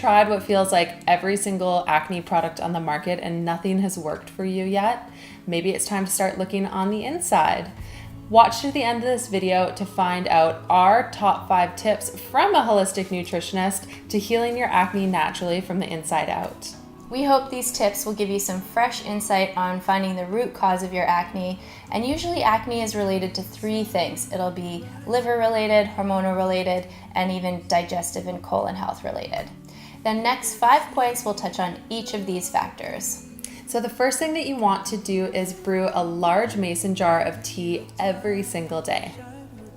tried what feels like every single acne product on the market and nothing has worked for you yet? Maybe it's time to start looking on the inside. Watch to the end of this video to find out our top 5 tips from a holistic nutritionist to healing your acne naturally from the inside out. We hope these tips will give you some fresh insight on finding the root cause of your acne. And usually acne is related to 3 things. It'll be liver related, hormonal related, and even digestive and colon health related. The next 5 points will touch on each of these factors. So the first thing that you want to do is brew a large mason jar of tea every single day.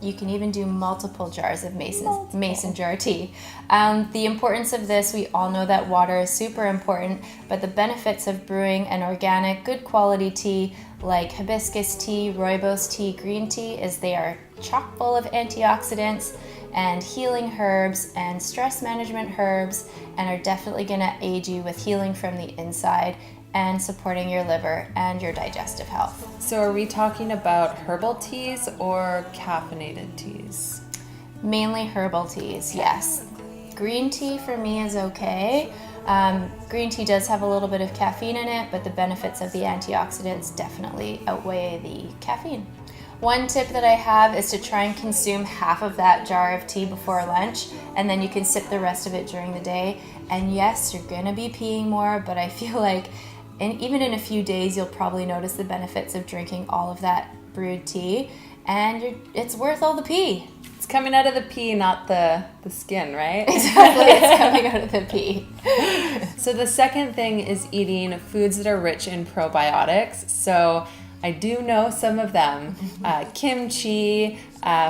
You can even do multiple jars of mason jar tea. The importance of this, we all know that water is super important, but the benefits of brewing an organic, good quality tea like hibiscus tea, rooibos tea, green tea is they are chock full of antioxidants and healing herbs and stress management herbs, and are definitely going to aid you with healing from the inside and supporting your liver and your digestive health. So are we talking about herbal teas or caffeinated teas? Mainly herbal teas, yes. Green tea for me is okay. Green tea does have a little bit of caffeine in it, but the benefits of the antioxidants definitely outweigh the caffeine. One tip that I have is to try and consume half of that jar of tea before lunch, and then you can sip the rest of it during the day. And yes, you're gonna be peeing more, but I feel like even in a few days, you'll probably notice the benefits of drinking all of that brewed tea, and it's worth all the pee. It's coming out of the pee, not the skin, right? Exactly, it's coming out of the pee. So the second thing is eating foods that are rich in probiotics. So I do know some of them. Kimchi,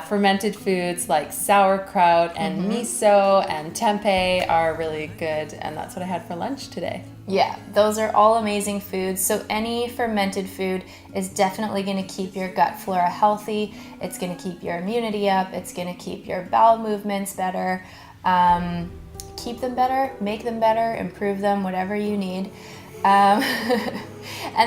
fermented foods like sauerkraut and miso and tempeh are really good, and that's what I had for lunch today. Yeah, those are all amazing foods. So any fermented food is definitely going to keep your gut flora healthy. It's going to keep your immunity up. It's going to keep your bowel movements better. Keep them better, make them better, improve them, whatever you need. And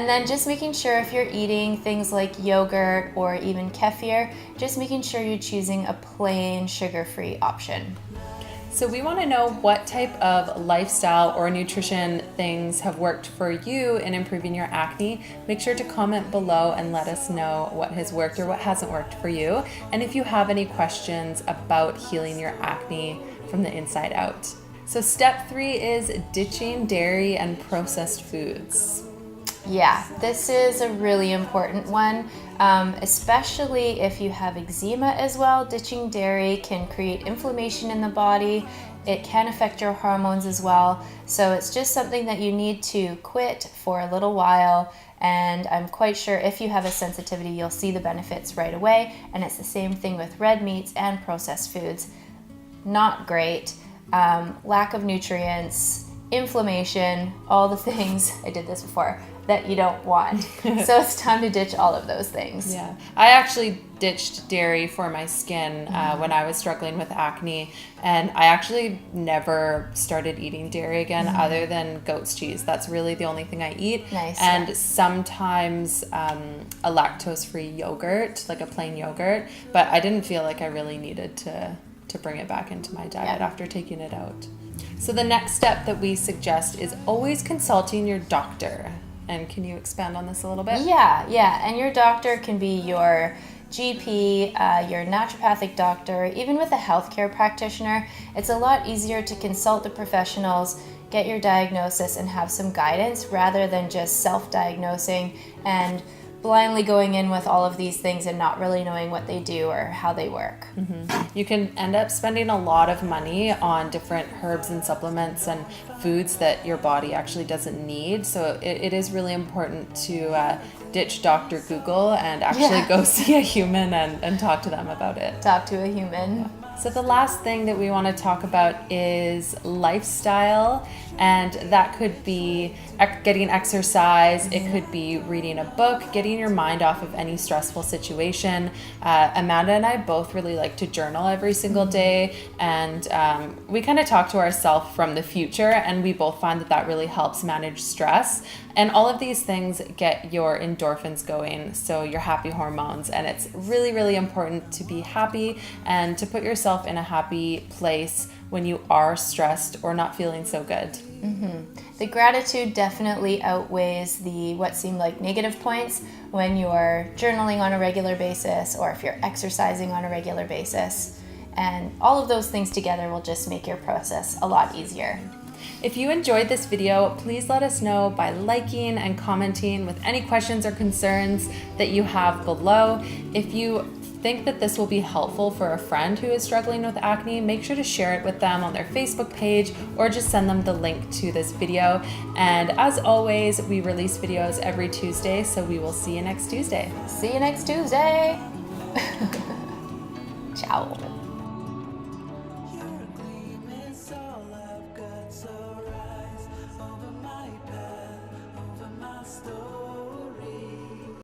then just making sure if you're eating things like yogurt or even kefir, just making sure you're choosing a plain sugar-free option. So we want to know what type of lifestyle or nutrition things have worked for you in improving your acne. Make sure to comment below and let us know what has worked or what hasn't worked for you. And if you have any questions about healing your acne from the inside out. So step 3 is ditching dairy and processed foods. Yeah, this is a really important one, especially if you have eczema as well. Ditching dairy can create inflammation in the body. It can affect your hormones as well. So it's just something that you need to quit for a little while. And I'm quite sure if you have a sensitivity, you'll see the benefits right away. And it's the same thing with red meats and processed foods. Not great. Lack of nutrients, inflammation, all the things, I did this before, that you don't want. So it's time to ditch all of those things. Yeah, I actually ditched dairy for my skin when I was struggling with acne, and I actually never started eating dairy again other than goat's cheese. That's really the only thing I eat. Nice. And sometimes a lactose-free yogurt, like a plain yogurt, but I didn't feel like I really needed to bring it back into my diet after taking it out. So the next step that we suggest is always consulting your doctor. And can you expand on this a little bit? Yeah. And your doctor can be your GP, your naturopathic doctor, even with a healthcare practitioner. It's a lot easier to consult the professionals, get your diagnosis, and have some guidance rather than just self-diagnosing and blindly going in with all of these things and not really knowing what they do or how they work. You can end up spending a lot of money on different herbs and supplements and foods that your body actually doesn't need. So it is really important to ditch Dr. Google and actually go see a human and talk to them about it. Talk to a human. So the last thing that we want to talk about is lifestyle, and that could be getting exercise, it could be reading a book, getting your mind off of any stressful situation. Amanda and I both really like to journal every single day, and we kind of talk to ourselves from the future, and we both find that really helps manage stress. And all of these things get your endorphins going, so your happy hormones, and it's really, really important to be happy and to put yourself yourself in a happy place when you are stressed or not feeling so good. The gratitude definitely outweighs the what seem like negative points when you're journaling on a regular basis or if you're exercising on a regular basis. And all of those things together will just make your process a lot easier. If you enjoyed this video, please let us know by liking and commenting with any questions or concerns that you have below. If you think that this will be helpful for a friend who is struggling with acne, make sure to share it with them on their Facebook page or just send them the link to this video. And as always, we release videos every Tuesday, so we will see you next Tuesday. See you next Tuesday. Ciao.